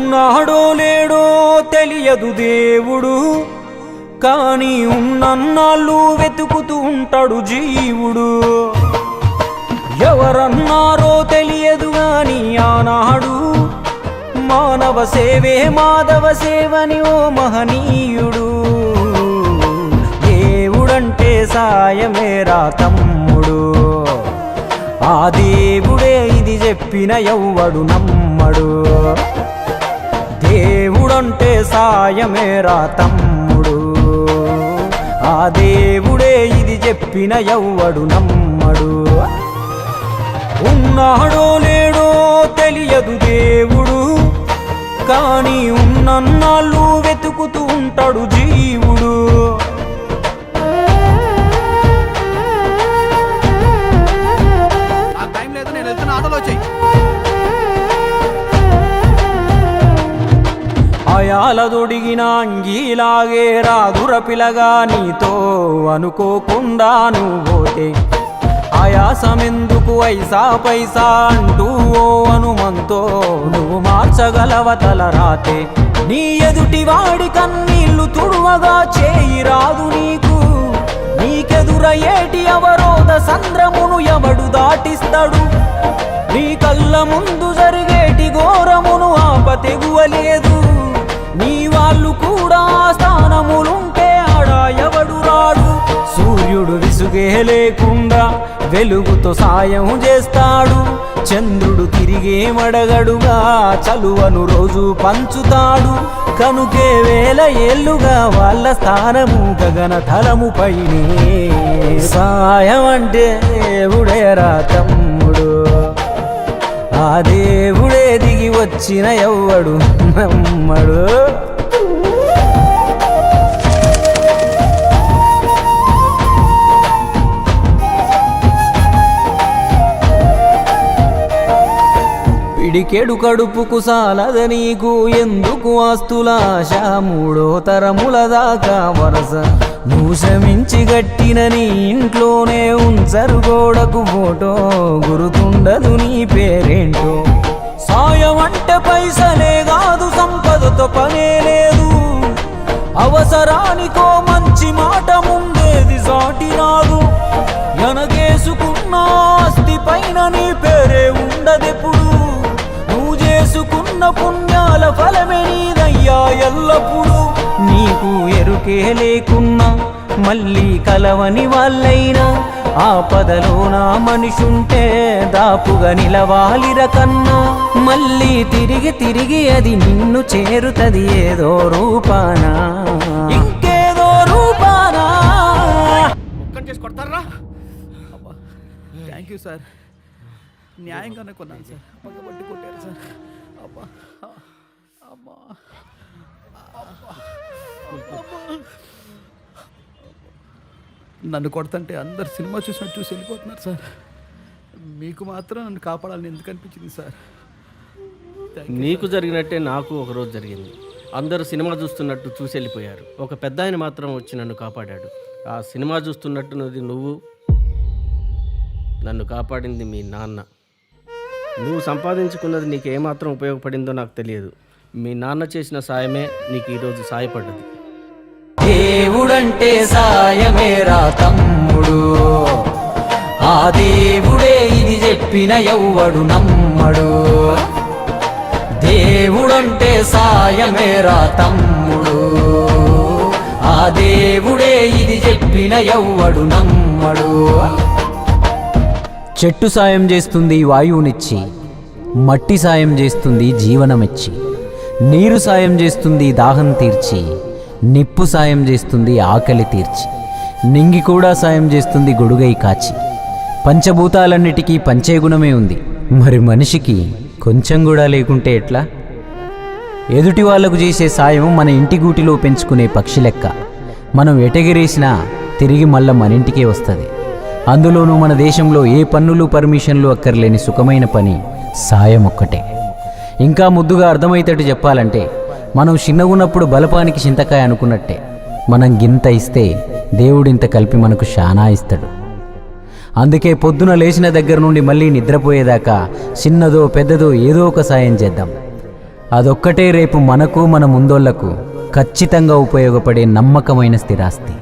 ఉన్నాడో లేడో తెలియదు దేవుడు, కానీ ఉన్నన్నాళ్ళు వెతుకుతూ ఉంటాడు జీవుడు. ఎవరన్నారో తెలియదు గాని ఆనాడు మానవ సేవే మాధవ సేవని ఓ మహనీయుడు. దేవుడంటే సాయమేరా తమ్ముడు, ఆ దేవుడే ఇది చెప్పిన ఎవ్వడు నమ్మడు. దేవుడంటే సాయమేరా తమ్ముడు, ఆ దేవుడే ఇది చెప్పిన ఎవ్వడు నమ్మడు. ఉన్నాడో లేడో తెలియదు దేవుడు, కానీ ఉన్నన్నాళ్ళు వెతుకుతూ ఉంటాడు జీవుడు. అయాలదొడిగిన అంగీలాగే రాదుర పిలగా నీతో అనుకోకుండా నువ్వోతే, ఆయాసమెందుకు ఐసా పైసా అంటూ ఓ అనుమంతో నువ్వు మార్చగలవ తలరాతే. నీ ఎదుటి వాడి కన్నీళ్లు తుడువగా చేయి రాదు నీకు, నీకెదురయ్యేటి అవరోధ సంద్రమును ఎవడు దాటిస్తాడు. నీ కళ్ళ ముందు జరిగేటి ఘోరమును ఆపతెగువలేదు, నీ వాళ్ళు కూడా స్థానములుంటే ఆడా ఎవడు రాడు. సూర్యుడు విసుగే లేకుండా వెలుగుతో సాయం చేస్తాడు, చంద్రుడు తిరిగే మడగడుగా చలువను రోజు పంచుతాడు. కనుకే వేల ఏళ్ళుగా వాళ్ళ స్థానము గగన తలము పైనే. సాయం అంటే దేవుడేరా తమ్ముడు, ఆ దేవుడే దిగి వచ్చిన ఎవ్వడు నమ్మడు. పిడికెడు కడుపుకు సాలద నీకు ఎందుకు ఆస్తులాశ, మూడో తరముల దాకా వరస నువ్వు శ్రమించి గట్టిన నీ ఇంట్లోనే ఉంచరు గోడకు ఫోటో, గుర్తుండదు నీ పేరేంటో. సాయం అంటే పైసలే కాదు, సంపదతో పనే లేదు, అవసరానికో మంచి మాట ముందేది సాటి రాదు. ఎనగేసుకున్న ఆస్తి పైన నీ పేరే ఉండదెప్పుడు, నువ్వు చేసుకున్న పుణ్యాల ఫలమే నీదయ్యా ఎల్లప్పుడు. నీకు ఎరుకే లేకున్నా మళ్ళీ కలవని వాళ్ళైనా, ఆపదలో నా మనిషుంటే దాపుగా నిలవాలిర కన్నా. మళ్ళీ తిరిగి తిరిగి అది నిన్ను చేరుతది ఏదో రూపానా, ఇంకేదో రూపానా. థ్యాంక్ యూ సార్, న్యాయంగానే కొన్నాను సార్, పక్కబట్టి కొట్టారు సార్. అబ్బా అమ్మా నన్ను కొడుతుంటే అందరు సినిమా చూసినట్టు చూసి వెళ్ళిపోతున్నారు సార్, మీకు మాత్రం నన్ను కాపాడాలని ఎందుకు అనిపించింది సార్? నీకు జరిగినట్టే నాకు ఒకరోజు జరిగింది. అందరూ సినిమా చూస్తున్నట్టు చూసి వెళ్ళిపోయారు, ఒక పెద్ద ఆయన మాత్రం వచ్చి నన్ను కాపాడాడు. ఆ సినిమా చూస్తున్నట్టున్నది నువ్వు, నన్ను కాపాడింది మీ నాన్న. నువ్వు సంపాదించుకున్నది నీకు ఏమాత్రం ఉపయోగపడిందో నాకు తెలియదు, మీ నాన్న చేసిన సాయమే నీకు ఈరోజు సాయపడ్డది. దేవుడంటే సాయమేరా తమ్ముడు, ఆ దేవుడే ఇది చెప్పిన ఎవ్వడు నమ్మడు. దేవుడంటే సాయమేరా తమ్ముడు, ఆ దేవుడే ఇది చెప్పిన ఎవ్వడు నమ్మడు. చెట్టు సాయం చేస్తుంది వాయువునిచ్చి, మట్టి సాయం చేస్తుంది జీవనమిచ్చి, నీరు సాయం చేస్తుంది దాహం తీర్చి, నిప్పు సాయం చేస్తుంది ఆకలి తీర్చి, నింగి కూడా సాయం చేస్తుంది గొడుగై కాచి. పంచభూతాలన్నిటికీ పంచే గుణమే ఉంది, మరి మనిషికి కొంచెం కూడా లేకుంటే ఎట్లా? ఎదుటి వాళ్లకు చేసే సాయం మన ఇంటి గూటిలో పెంచుకునే పక్షి లెక్క, మనం ఎటగిరేసినా తిరిగి మళ్ళా మన ఇంటికే వస్తుంది. అందులోనూ మన దేశంలో ఏ పన్నులు పర్మిషన్లు అక్కర్లేని సుఖమైన పని సాయం ఒక్కటే. ఇంకా ముద్దుగా అర్థమయ్యేటట్టు చెప్పాలంటే, మనం చిన్నగున్నప్పుడు బలపానికి చింతకాయ అనుకున్నట్టే, మనం గింత ఇస్తే దేవుడింత కలిపి మనకు శానా ఇస్తాడు. అందుకే పొద్దున లేచిన దగ్గర నుండి మళ్ళీ నిద్రపోయేదాకా చిన్నదో పెద్దదో ఏదో ఒక సాయం చేద్దాం. అదొక్కటే రేపు మనకు మన ముందోళ్లకు ఖచ్చితంగా ఉపయోగపడే నమ్మకమైన స్థిరాస్తి.